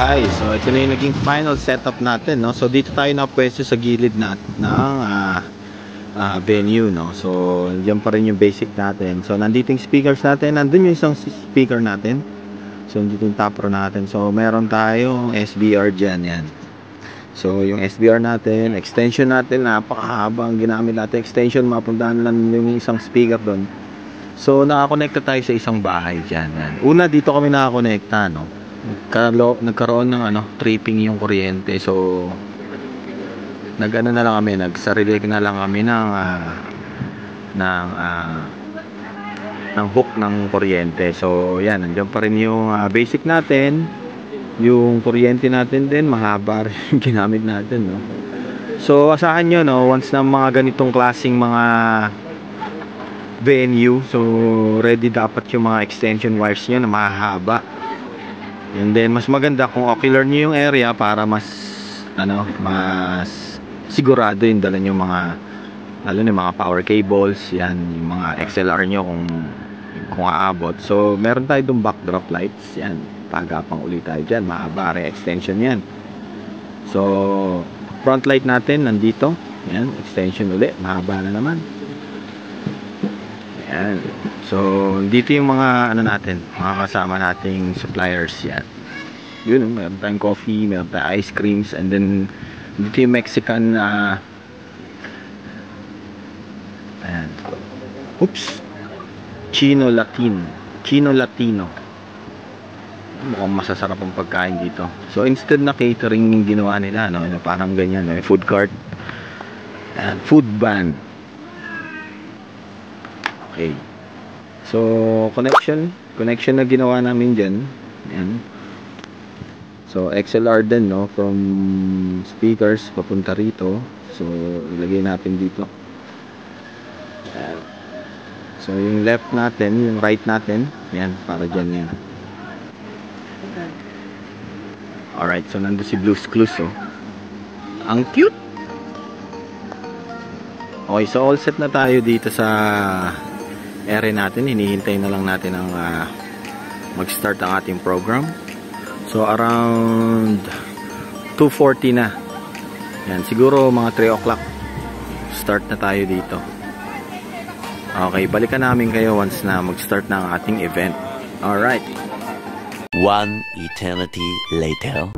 Ay, so ito na yung naging final setup natin, no? So dito tayo napwesto sa gilid ng venue, no? So diyan pa rin yung basic natin. So nandito yung speakers natin, nandun yung isang speaker natin. So nandito yung top row natin. So meron tayong SBR dyan, yan. So yung SBR natin, extension natin, napakahaba ang ginamit natin. Extension, mapuntahan lang yung isang speaker doon. So nakakonekta tayo sa isang bahay dyan, yan. Una dito kami nakakonekta, no? Nagkaroon ng tripping yung kuryente. So nagano na lang kami, nagsarili na lang kami ng hook ng kuryente. So yan, nandiyan pa rin yung basic natin. Yung kuryente natin din mahaba rin yung ginamit natin, no? So asahan nyo, no, once na mga ganitong klaseng mga venue, so ready dapat yung mga extension wires nyo na mahaba. And then mas maganda kung ocular nyo yung area para mas mas sigurado yung dala nyo mga, lalo na mga power cables, yan, yung mga XLR nyo kung aabot. So meron tayo dong backdrop lights, yan, pagapang ulit tayo dyan, mahaba rin extension yan. So front light natin nandito, yan, extension ulit, mahaba na naman. Yan. So dito yung mga natin, mga kasama nating suppliers, yan. Yun, meron tayong coffee, meron tayong ice creams, and then dito yung Mexican ayan. Oops. Chino Latino. Mukhang masasarap ang pagkain dito. So instead na catering yung ginawa nila, no, parang ganyan, no, food cart and food van. Okay. So connection na ginawa namin dyan. Ayan. So XLR din, no, from speakers papunta rito. So ilagay natin dito. Ayan. So yung left natin, yung right natin, yan, para dyan yan. Alright, so nandun si Blue's Clues, oh. Ang cute! Okay, so all set na tayo dito sa area natin. Hinihintay na lang natin ang mag-start ang ating program. So around 2:40 na. Yan, siguro mga 3 o'clock start na tayo dito. Okay, balikan namin kayo once na mag-start na ang ating event. Alright. One eternity later.